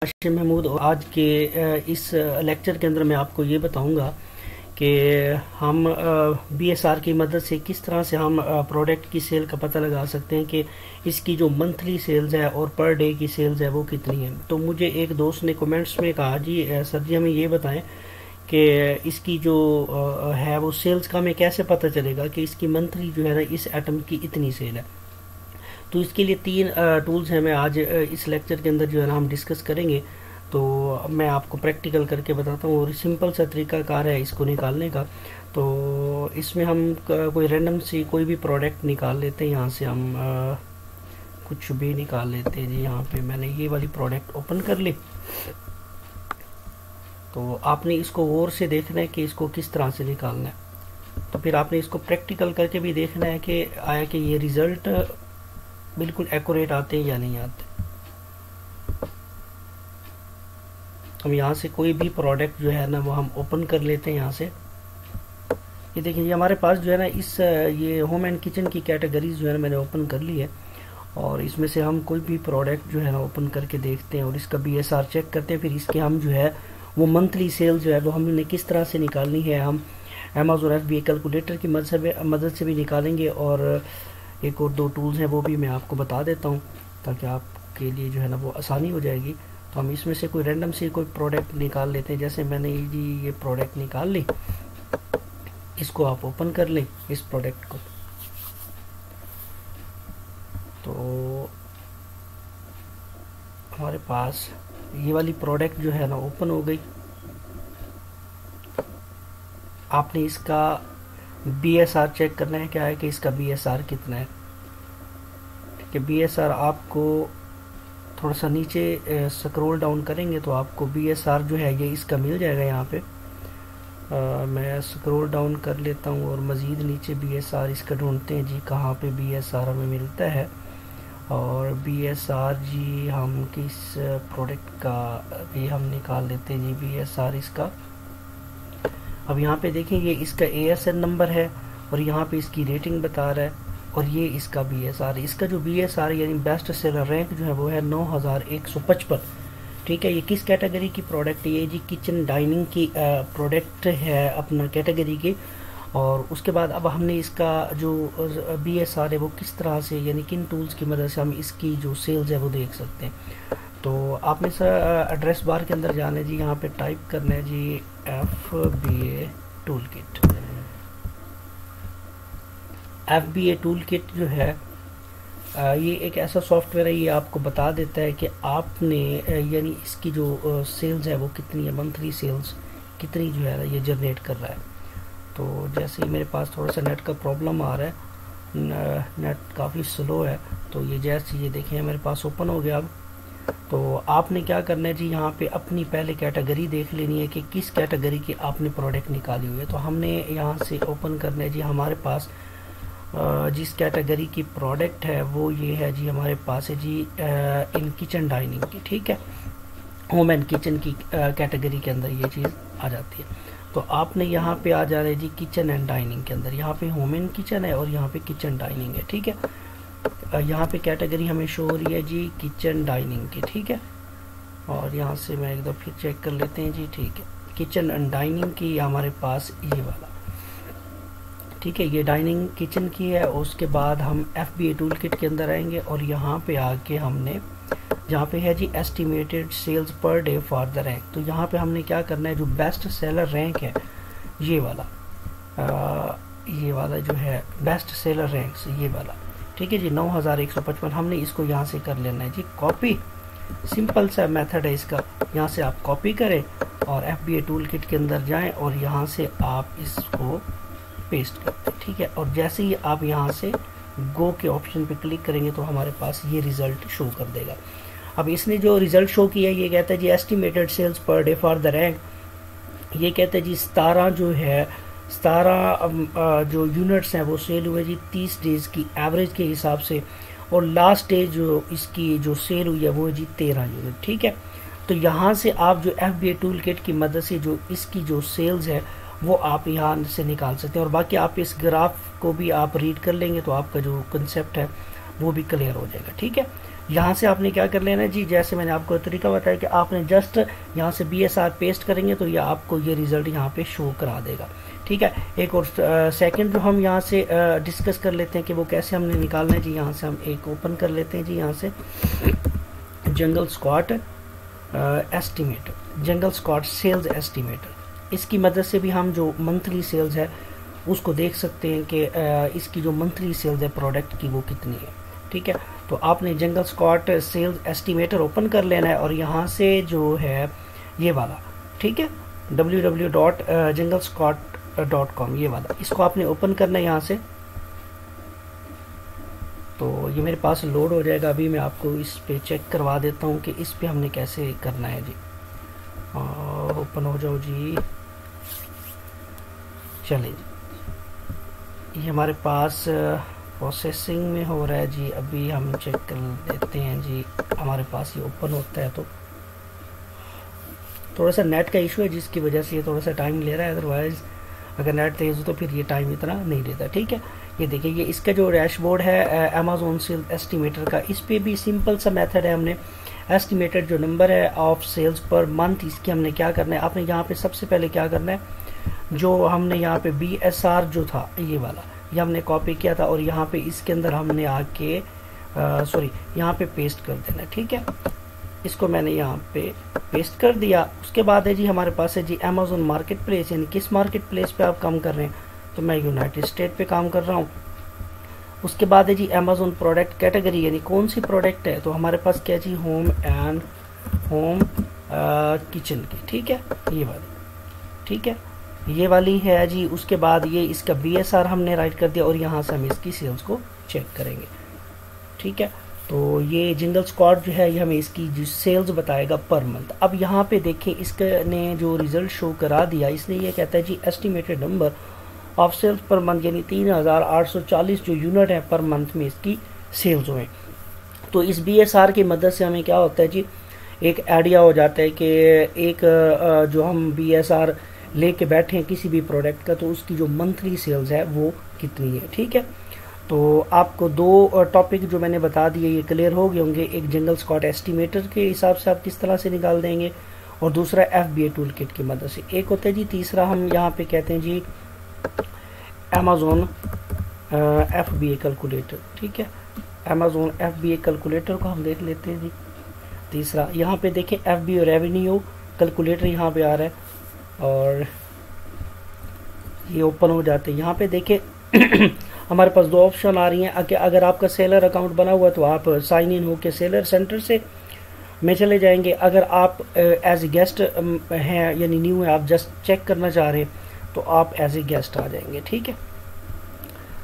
ہاشم محمود، اور آج کے اس لیکچر کے اندر میں آپ کو یہ بتاؤں گا کہ ہم بی ایس آر کی مدد سے کس طرح سے ہم پروڈکٹ کی سیل کا پتہ لگا سکتے ہیں کہ اس کی جو منتھلی سیلز ہے اور پر ڈے کی سیلز ہے وہ کتنی ہیں۔ تو مجھے ایک دوست نے کومنٹس میں کہا جی سر جی ہمیں یہ بتائیں کہ اس کی جو ہے وہ سیلز کا ہمیں کیسے پتہ چلے گا کہ اس کی منتھلی جو ہے نا اس ایٹم کی اتنی سیل ہے۔ تو اس کے لیے تین ٹولز ہیں، میں آج اس لیکچر کے اندر جو ہے نا ہم ڈسکس کریں گے۔ تو میں آپ کو پریکٹیکل کر کے بتاتا ہوں، اور سمپل سا طریقہ کار ہے اس کو نکالنے کا۔ تو اس میں ہم کوئی رینڈم سی کوئی بھی پروڈکٹ نکال لیتے ہیں، یہاں سے ہم کچھ بھی نکال لیتے ہیں جی۔ یہاں پہ میں نے یہ والی پروڈکٹ اوپن کر لی۔ تو آپ نے اس کو غور سے دیکھنا ہے کہ اس کو کس طرح سے نکالنا ہے، تو پھر آپ نے اس کو پریکٹیکل کر کے بھی دیکھنا ہے کہ آیا کہ یہ ریزلٹ بالکل ایکوریٹ آتے ہیں یا نہیں آتے۔ ہم یہاں سے کوئی بھی پروڈکٹ جو ہے نا وہ ہم اوپن کر لیتے ہیں یہاں سے۔ یہ دیکھیں یہ ہمارے پاس جو ہے نا اس یہ ہوم اینڈ کچن کی کیٹیگریز جو ہے نا میں نے اوپن کر لی ہے، اور اس میں سے ہم کوئی بھی پروڈکٹ جو ہے نا اوپن کر کے دیکھتے ہیں اور اس کا بی ایس آر چیک کرتے ہیں۔ پھر اس کے ہم جو ہے وہ منتھلی سیل جو ہے وہ ہم نے کس طرح سے نکالنی ہے، ہم Amazon FBA کیلکولیٹر کی مدد سے بھی نکالیں گے، اور ایک اور دو ٹولز ہیں وہ بھی میں آپ کو بتا دیتا ہوں تاکہ آپ کے لیے جو ہے نا وہ آسانی ہو جائے گی۔ تو ہم اس میں سے کوئی رینڈم سی کوئی پروڈکٹ نکال لیتے ہیں، جیسے میں نے جی یہ پروڈکٹ نکال لی۔ اس کو آپ اوپن کر لیں اس پروڈکٹ کو۔ تو ہمارے پاس یہ والی پروڈکٹ جو ہے نا اوپن ہو گئی۔ آپ نے اس کا بی ایس آر چیک کرنا ہے، کیا ہے کہ اس کا بی ایس آر کتنا ہے۔ کہ بی ایس آر آپ کو تھوڑا سا نیچے سکرول ڈاؤن کریں گے تو آپ کو بی ایس آر جو ہے یہ اس کا مل جائے گا۔ یہاں پہ میں سکرول ڈاؤن کر لیتا ہوں اور مزید نیچے بی ایس آر اس کا ڈھونڈتے ہیں جی کہاں پہ بی ایس آر ہمیں ملتا ہے۔ اور بی ایس آر جی ہم کس پروڈکٹ کا بھی ہم نکال لیتے ہیں جی بی ایس آر اس کا۔ اب یہاں پہ دیکھیں یہ اس کا ASN نمبر ہے، اور یہاں پہ اس کی ریٹنگ بتا رہا ہے، اور یہ اس کا بی ایس آر۔ اس کا جو بی ایس آر یعنی بیسٹ سیلر رینک جو ہے وہ ہے 9155۔ ٹھیک ہے، یہ کس کیٹیگری کی پروڈکٹ ہے؟ یہ جی کچن ڈائننگ کی پروڈکٹ ہے اپنا کیٹیگری کی۔ اور اس کے بعد اب ہم نے اس کا جو بی ایس آر ہے وہ کس طرح سے یعنی کن ٹولز کی مدد سے ہم اس کی جو سیلز ہے وہ دیکھ سکتے ہیں۔ تو آپ نے سر ایڈریس بار کے اندر جانا ہے جی، یہاں پہ ٹائپ کرنا ہے جی FBA tool kit. FBA tool kit جو ہے یہ ایک ایسا سافٹ ویئر ہے، یہ آپ کو بتا دیتا ہے کہ آپ نے یعنی اس کی جو سیلز ہے وہ کتنی ہے، منتھلی سیلز کتنی جو ہے یہ جنریٹ کر رہا ہے۔ تو جیسے ہی میرے پاس تھوڑا سا نیٹ کا پرابلم آ رہا ہے، نیٹ کافی سلو ہے، تو یہ جیسے یہ دیکھیں میرے پاس اوپن ہو گیا۔ اب تو آپ نے کیا کرنا ہے جی، یہاں پہ اپنی پہلے کیٹیگری دیکھ لینی ہے کہ کس کیٹیگری کی آپ نے پروڈکٹ نکالی ہوئی ہے۔ تو ہم نے یہاں سے اوپن کرنا ہے جی، ہمارے پاس جس کیٹیگری کی پروڈکٹ ہے وہ یہ ہے جی، ہمارے پاس ہے جی ان کچن ڈائننگ کی۔ ٹھیک ہے، ہوم اینڈ کچن کی کیٹیگری کے اندر یہ چیز آ جاتی ہے۔ تو آپ نے یہاں پہ آ جا رہے جی کچن اینڈ ڈائننگ کے اندر، یہاں پہ ہوم اینڈ کچن ہے اور یہاں پہ کچن ڈائننگ ہے۔ ٹھیک ہے، یہاں پہ کیٹیگری ہمیں شو ہو رہی ہے جی کچن ڈائننگ کی۔ ٹھیک ہے، اور یہاں سے میں ایک دفعہ پھر چیک کر لیتے ہیں جی۔ ٹھیک ہے، کچن اینڈ ڈائننگ کی ہمارے پاس یہ والا۔ ٹھیک ہے، یہ ڈائننگ کچن کی ہے۔ اس کے بعد ہم FBA ٹول کٹ کے اندر آئیں گے، اور یہاں پہ آ کے ہم نے جہاں پہ ہے جی estimated sales per day for the rank, تو یہاں پہ ہم نے کیا کرنا ہے، جو بیسٹ سیلر رینک ہے یہ والا جو ہے بیسٹ سیلر رینکس یہ والا۔ ٹھیک ہے جی 9155، ہم نے اس کو یہاں سے کر لینا ہے جی کاپی۔ سمپل سا میتھڈ ہے اس کا، یہاں سے آپ کاپی کریں اور FBA ٹول کٹ کے اندر جائیں اور یہاں سے آپ اس کو پیسٹ کرتے ہیں۔ ٹھیک ہے، اور جیسے ہی آپ یہاں سے گو کے آپشن پہ کلک کریں گے تو ہمارے پاس یہ ریزلٹ شو کر دے گا۔ اب اس نے جو ریزلٹ شو کیا ہے یہ کہتا ہے جی estimated sales per day for the rank, یہ کہتا ہے جی 17 جو ہے 17 جو یونٹس ہیں وہ سیل ہوئے جی 30 ڈیز کی ایوریج کے حساب سے، اور لاسٹ ڈے جو اس کی جو سیل ہوئی ہے وہ جی 13 یونٹ۔ ٹھیک ہے، تو یہاں سے آپ جو FBA ٹول کٹ کی مدد سے جو اس کی جو سیلز ہے وہ آپ یہاں سے نکال سکتے ہیں، اور باقی آپ اس گراف کو بھی آپ ریڈ کر لیں گے تو آپ کا جو کنسیپٹ ہے وہ بھی کلیئر ہو جائے گا۔ ٹھیک ہے، یہاں سے آپ نے کیا کر لینا جی، جیسے میں نے آپ کو طریقہ بتایا کہ آپ نے جسٹ یہاں سے BSR پیسٹ کریں گے تو یہ آپ کو یہ ریزلٹ یہاں پہ شو کرا دے گا، ٹھیک ہے۔ ایک اور سیکنڈ جو ہم یہاں سے ڈسکس کر لیتے ہیں کہ وہ کیسے ہم نے نکالنا ہے جی، یہاں سے ہم ایک اوپن کر لیتے ہیں جی، یہاں سے جنگل اسکواٹ ایسٹیمیٹر، جنگل اسکواٹ سیلز ایسٹیمیٹر، اس کی مدد سے بھی ہم جو منتھلی سیلز ہے اس کو دیکھ سکتے ہیں کہ اس کی جو منتھلی سیلز ہے پروڈکٹ کی وہ کتنی ہے، ٹھیک ہے۔ تو آپ نے جنگل اسکواٹ سیلز ایسٹیمیٹر اوپن کر لینا ہے اور یہاں سے جو ہے یہ والا، ٹھیک ہے، www.junglesquat.com یہ والا، اس کو آپ نے اوپن کرنا ہے یہاں سے۔ تو یہ میرے پاس لوڈ ہو جائے گا، ابھی میں آپ کو اس پہ چیک کروا دیتا ہوں کہ اس پہ ہم نے کیسے کرنا ہے جی۔ اوپن ہو جاؤ جی، چلیں جی، یہ ہمارے پاس پروسیسنگ میں ہو رہا ہے جی، ابھی ہم چیک کر لیتے ہیں جی، ہمارے پاس یہ اوپن ہوتا ہے تو تھوڑا سا نیٹ کا ایشو ہے جس کی وجہ سے یہ تھوڑا سا ٹائم لے رہا ہے، ادروائز اگر نیٹ تیز ہو تو پھر یہ ٹائم اتنا نہیں لیتا، ٹھیک ہے۔ یہ دیکھیں، یہ اس کا جو ڈیش بورڈ ہے Amazon سیل ایسٹیمیٹر کا، اس پہ بھی سمپل سا میتھڈ ہے، ہم نے ایسٹیمیٹڈ جو نمبر ہے آف سیلز پر منتھ، اس کی ہم نے کیا کرنا ہے، آپ نے یہاں پہ سب سے پہلے کیا کرنا ہے، جو ہم نے یہاں پہ BSR جو تھا یہ والا، یہ ہم نے کاپی کیا تھا اور یہاں پہ اس کے اندر ہم نے آ کے یہاں پہ پیسٹ کر دینا، ٹھیک ہے۔ اس کو میں نے یہاں پہ پیسٹ کر دیا۔ اس کے بعد ہے جی ہمارے پاس ہے جی Amazon مارکیٹ پلیس، یعنی کس مارکیٹ پلیس پہ آپ کام کر رہے ہیں، تو میں یونائٹڈ اسٹیٹ پہ کام کر رہا ہوں۔ اس کے بعد ہے جی Amazon پروڈکٹ کیٹیگری، یعنی کون سی پروڈکٹ ہے، تو ہمارے پاس کیا جی ہوم کچن کی، ٹھیک ہے، یہ والی، ٹھیک ہے، یہ والی ہے جی۔ اس کے بعد یہ اس کا BSR ہم نے رائٹ کر دیا اور یہاں سے ہم اس کی سیلز کو چیک کریں گے، ٹھیک ہے۔ تو یہ جنگل اسکواڈ جو ہے یہ ہمیں اس کی جو سیلز بتائے گا پر منتھ۔ اب یہاں پہ دیکھیں اس نے جو ریزلٹ شو کرا دیا، اس نے یہ کہتا ہے جی estimated number of sales per month, یعنی 3840 جو یونٹ ہے پر منتھ میں اس کی سیلز ہوئے۔ تو اس BSR کی مدد سے ہمیں کیا ہوتا ہے جی، ایک آئیڈیا ہو جاتا ہے کہ ایک جو ہم BSR لے کے بیٹھے ہیں کسی بھی پروڈکٹ کا، تو اس کی جو منتھلی سیلز ہے وہ کتنی ہے، ٹھیک ہے۔ تو آپ کو دو ٹاپک جو میں نے بتا دیے یہ کلیئر ہو گئے ہوں گے، ایک جنگل اسکواٹ ایسٹیمیٹر کے حساب سے آپ کس طرح سے نکال دیں گے، اور دوسرا FBA ٹول کٹ کی مدد سے۔ ایک ہوتا ہے جی تیسرا، ہم یہاں پہ کہتے ہیں جی Amazon FBA کیلکولیٹر، ٹھیک ہے، Amazon FBA کیلکولیٹر کو ہم دیکھ لیتے ہیں جی۔ تیسرا یہاں پہ دیکھیں FBA ریونیو کیلکولیٹر یہاں پہ آ رہا ہے اور یہ اوپن ہو جاتے ہیں۔ یہاں پہ دیکھیں ہمارے پاس دو آپشن آ رہی ہیں، اگر آپ کا سیلر اکاؤنٹ بنا ہوا ہے تو آپ سائن ان ہو کے سیلر سینٹر سے میں چلے جائیں گے، اگر آپ ایز اے گیسٹ ہیں یعنی نیو ہے، آپ جسٹ چیک کرنا چاہ رہے ہیں تو آپ ایز اے گیسٹ آ جائیں گے، ٹھیک ہے۔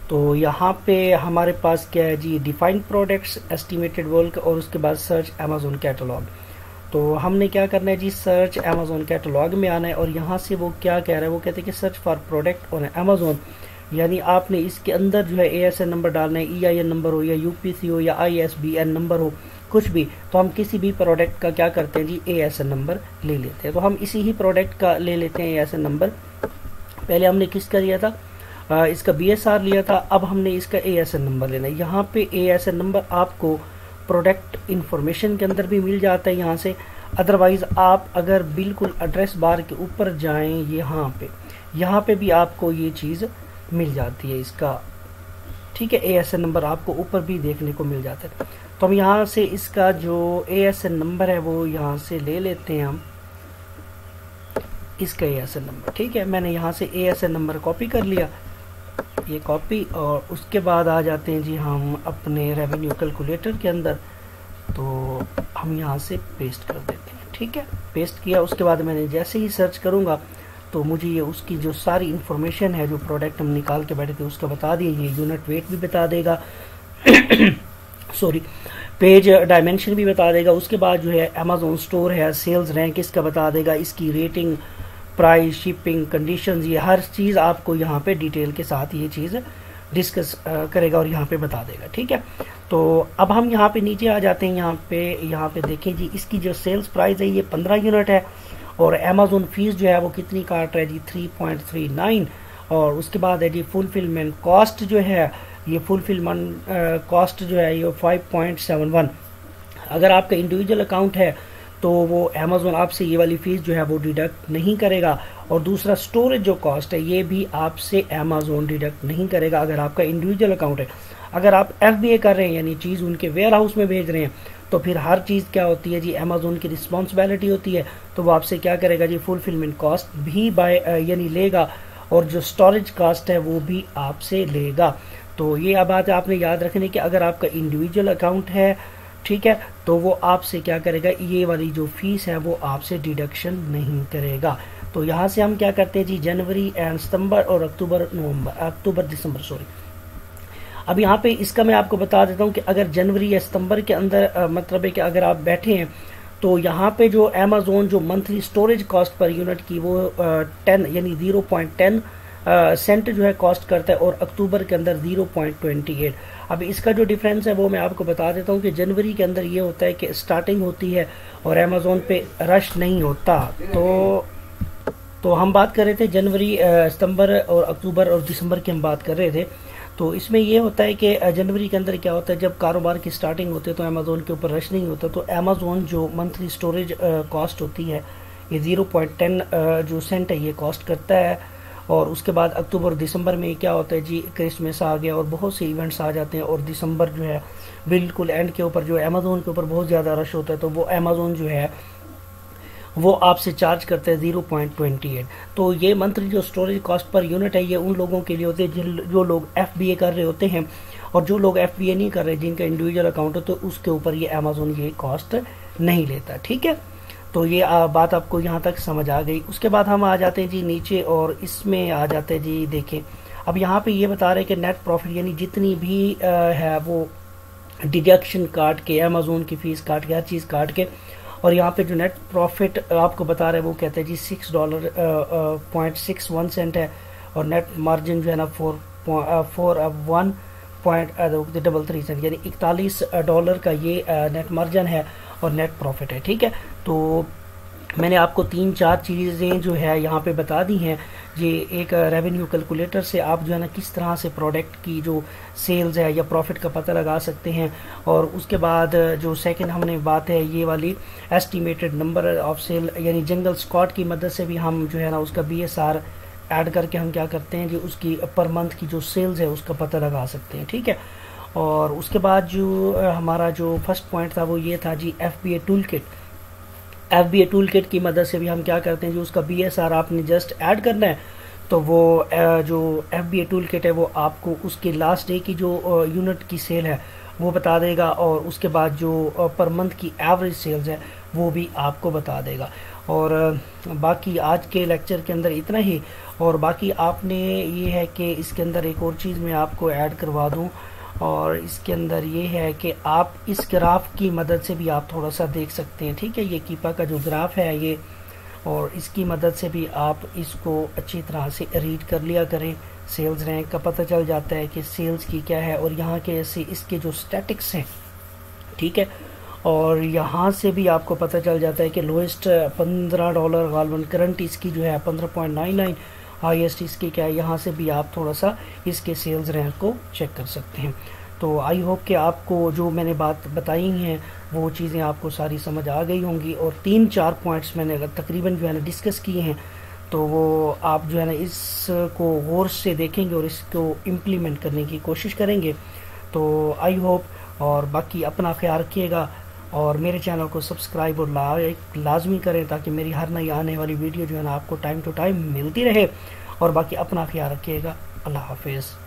تو یہاں پہ ہمارے پاس کیا ہے جی، ڈیفائنڈ پروڈکٹس ایسٹیمیٹڈ ورک، اور اس کے بعد سرچ Amazon کیٹلاگ۔ تو ہم نے کیا کرنا ہے جی، سرچ Amazon کیٹلاگ میں آنا ہے اور یہاں سے وہ کیا کہہ رہا ہے، وہ کہتے ہیں کہ search for product on Amazon، یعنی آپ نے اس کے اندر جو ہے ASN نمبر ڈالنا ہے، EIN نمبر ہو یا UPC ہو یا ISBN نمبر ہو، کچھ بھی، تو ہم کسی بھی پروڈکٹ کا کیا کرتے ہیں جی ASN نمبر لے لیتے ہیں۔ تو ہم اسی ہی پروڈکٹ کا لے لیتے ہیں ASN نمبر۔ پہلے ہم نے کس کا لیا تھا، اس کا BSR لیا تھا، اب ہم نے اس کا ASN نمبر لینا ہے۔ یہاں پہ ASN نمبر آپ کو پروڈکٹ انفارمیشن کے اندر بھی مل جاتا ہے یہاں سے، ادروائز آپ اگر بالکل ایڈریس بار کے اوپر جائیں یہاں پہ بھی آپ کو یہ چیز مل جاتی ہے اس کا، ٹھیک ہے، ASN نمبر آپ کو اوپر بھی دیکھنے کو مل جاتا ہے۔ تو ہم یہاں سے اس کا جو ASN نمبر ہے وہ یہاں سے لے لیتے ہیں ہم اس کا ASN نمبر، ٹھیک ہے۔ میں نے یہاں سے ASN نمبر کاپی کر لیا، یہ کاپی، اور اس کے بعد آ جاتے ہیں جی ہم اپنے ریونیو کیلکولیٹر کے اندر، تو ہم یہاں سے پیسٹ کر دیتے ہیں، ٹھیک ہے۔ پیسٹ کیا، اس کے بعد میں نے جیسے ہی سرچ کروں گا تو مجھے یہ اس کی جو ساری انفارمیشن ہے جو پروڈکٹ ہم نکال کے بیٹھے تھے اس کا بتا دیا، یہ یونٹ ویٹ بھی بتا دے گا پیج ڈائمینشن بھی بتا دے گا۔ اس کے بعد جو ہے Amazon اسٹور ہے، سیلز رینک اس کا بتا دے گا، اس کی ریٹنگ، پرائس، شپنگ کنڈیشنز، یہ ہر چیز آپ کو یہاں پہ ڈیٹیل کے ساتھ یہ چیز ڈسکس کرے گا اور یہاں پہ بتا دے گا، ٹھیک ہے۔ تو اب ہم یہاں پہ نیچے آ جاتے ہیں، یہاں پہ دیکھیں جی اس کی جو سیلز پرائز ہے یہ 15 یونٹ ہے، اور Amazon فیس جو ہے وہ کتنی کاٹ رہا ہے جی 3.39، اور اس کے بعد ہے جی فلفلمنٹ کاسٹ جو ہے، یہ فلفلمنٹ کاسٹ جو ہے یہ 5.71، اگر آپ کا انڈیویجول اکاؤنٹ ہے تو وہ امیزون آپ سے یہ والی فیس جو ہے وہ ڈیڈکٹ نہیں کرے گا، اور دوسرا سٹوریج جو کاسٹ ہے یہ بھی آپ سے امیزون ڈیڈکٹ نہیں کرے گا اگر آپ کا انڈیویجول اکاؤنٹ ہے۔ اگر آپ ایف بی اے کر رہے ہیں یعنی چیز ان کے ویئر ہاؤس میں بھیج رہے ہیں تو پھر ہر چیز کیا ہوتی ہے جی امیزون کی رسپانسبلٹی ہوتی ہے، تو وہ آپ سے کیا کرے گا جی فلفلمنٹ کاسٹ بھی یعنی لے گا، اور جو سٹوریج کاسٹ ہے وہ بھی آپ سے لے گا۔ تو یہ بات آپ نے یاد رکھنی کہ اگر آپ کا انڈیویجول اکاؤنٹ ہے ٹھیک ہے تو وہ آپ سے کیا کرے گا، یہ والی جو فیس ہے وہ آپ سے ڈیڈکشن نہیں کرے گا۔ تو یہاں سے ہم کیا کرتے ہیں جی جنوری اینڈ ستمبر اور اکتوبر دسمبر اب یہاں پہ اس کا میں آپ کو بتا دیتا ہوں کہ اگر جنوری یا ستمبر کے اندر مطلب ہے کہ اگر آپ بیٹھے ہیں تو یہاں پہ جو امیزون جو monthly storage cost per unit کی وہ 10 یعنی 0.10 سینٹ جو ہے کاسٹ کرتا ہے، اور اکتوبر کے اندر 0.28۔ اب اس کا جو ڈیفرنس ہے وہ میں آپ کو بتا دیتا ہوں کہ جنوری کے اندر یہ ہوتا ہے کہ سٹارٹنگ ہوتی ہے اور امیزون پہ رش نہیں ہوتا، تو ہم بات کر رہے تھے جنوری، ستمبر اور اکتوبر اور دسمبر کی ہم بات کر رہے تھے۔ تو اس میں یہ ہوتا ہے کہ جنوری کے اندر کیا ہوتا ہے، جب کاروبار کی سٹارٹنگ ہوتی ہے تو امیزون کے اوپر رش نہیں ہوتا، تو امیزون جو منتھلی سٹوریج کاسٹ ہوتی ہے یہ 0.10 جو سینٹ ہے یہ کاسٹ کرتا ہے۔ اور اس کے بعد اکتوبر اور دسمبر میں کیا ہوتا ہے جی کرسمس آ گیا اور بہت سے ایونٹس آ جاتے ہیں، اور دسمبر جو ہے بالکل اینڈ کے اوپر جو امیزون کے اوپر بہت زیادہ رش ہوتا ہے، تو وہ امیزون جو ہے وہ آپ سے چارج کرتے ہیں 0.28۔ تو یہ منتھلی جو سٹوریج کاسٹ پر یونٹ ہے یہ ان لوگوں کے لیے ہوتے ہیں جو لوگ ایف بی اے کر رہے ہوتے ہیں، اور جو لوگ ایف بی اے نہیں کر رہے جن کا انڈیویجول اکاؤنٹ ہے تو اس کے اوپر یہ امیزون یہ کاسٹ نہیں لیتا، ٹھیک ہے۔ تو یہ بات آپ کو یہاں تک سمجھ آ گئی۔ اس کے بعد ہم آ جاتے ہیں جی نیچے، اور اس میں آ جاتے ہیں جی دیکھیں اب یہاں پہ یہ بتا رہے کہ نیٹ پروفٹ یعنی جتنی بھی ہے وہ ڈیڈکشن کاٹ کے امیزون کی فیس کاٹ کے ہر چیز کاٹ کے، اور یہاں پہ جو نیٹ پروفٹ آپ کو بتا رہے ہیں وہ کہتے ہیں جی $6.61 سینٹ ہے، اور نیٹ مارجن جو ہے نا 1.33 سینٹ یعنی $41 کا یہ نیٹ مارجن ہے اور نیٹ پروفٹ ہے، ٹھیک ہے۔ تو میں نے آپ کو 3-4 چیزیں جو ہے یہاں پہ بتا دی ہیں، یہ ایک ریونیو کیلکولیٹر سے آپ جو ہے نا کس طرح سے پروڈکٹ کی جو سیلز ہے یا پروفٹ کا پتہ لگا سکتے ہیں، اور اس کے بعد جو سیکنڈ ہم نے بات ہے یہ والی ایسٹیمیٹڈ نمبر آف سیل یعنی جنگل اسکواڈ کی مدد سے بھی ہم جو ہے نا اس کا BSR ایڈ کر کے ہم کیا کرتے ہیں جی اس کی پر منتھ کی جو سیلز ہے اس کا پتہ لگا سکتے ہیں، ٹھیک ہے۔ اور اس کے بعد جو ہمارا جو فرسٹ پوائنٹ تھا وہ یہ تھا جی FBA ٹول کٹ کی مدد سے بھی ہم کیا کرتے ہیں جو اس کا BSR آپ نے جسٹ ایڈ کرنا ہے، تو وہ جو FBA ٹول کٹ ہے وہ آپ کو اس کے لاسٹ ڈے کی جو یونٹ کی سیل ہے وہ بتا دے گا، اور اس کے بعد جو پر منتھ کی ایوریج سیلز ہے وہ بھی آپ کو بتا دے گا۔ اور باقی آج کے لیکچر کے اندر اتنا ہی، اور باقی آپ نے یہ ہے کہ اس کے اندر ایک اور چیز میں آپ کو ایڈ کروا دوں، اور اس کے اندر یہ ہے کہ آپ اس گراف کی مدد سے بھی آپ تھوڑا سا دیکھ سکتے ہیں، ٹھیک ہے۔ یہ کیپا کا جو گراف ہے یہ، اور اس کی مدد سے بھی آپ اس کو اچھی طرح سے ریڈ کر لیا کریں، سیلز رینک کا پتہ چل جاتا ہے کہ سیلز کی کیا ہے، اور یہاں کے ایسے اس کے جو سٹیٹکس ہیں، ٹھیک ہے، اور یہاں سے بھی آپ کو پتہ چل جاتا ہے کہ لوئسٹ $15 غالباً کرنٹ اس کی جو ہے 15.99، ہائیسٹ اس کی کیا ہے، یہاں سے بھی آپ تھوڑا سا اس کے سیلز رینک کو چیک کر سکتے ہیں۔ تو آئی ہوپ کہ آپ کو جو میں نے بات بتائی ہیں وہ چیزیں آپ کو ساری سمجھ آ گئی ہوں گی، اور 3-4 پوائنٹس میں نے تقریباً جو ہے نا ڈسکس کیے ہیں، تو وہ آپ جو ہے نا اس کو غور سے دیکھیں گے اور اس کو امپلیمنٹ کرنے کی کوشش کریں گے۔ تو آئی ہوپ، اور باقی اپنا خیال رکھیے گا، اور میرے چینل کو سبسکرائب اور لائک لازمی کریں تاکہ میری ہر نئی آنے والی ویڈیو جو ہے نا آپ کو ٹائم ٹو ٹائم ملتی رہے، اور باقی اپنا خیال رکھیے گا۔ اللہ حافظ۔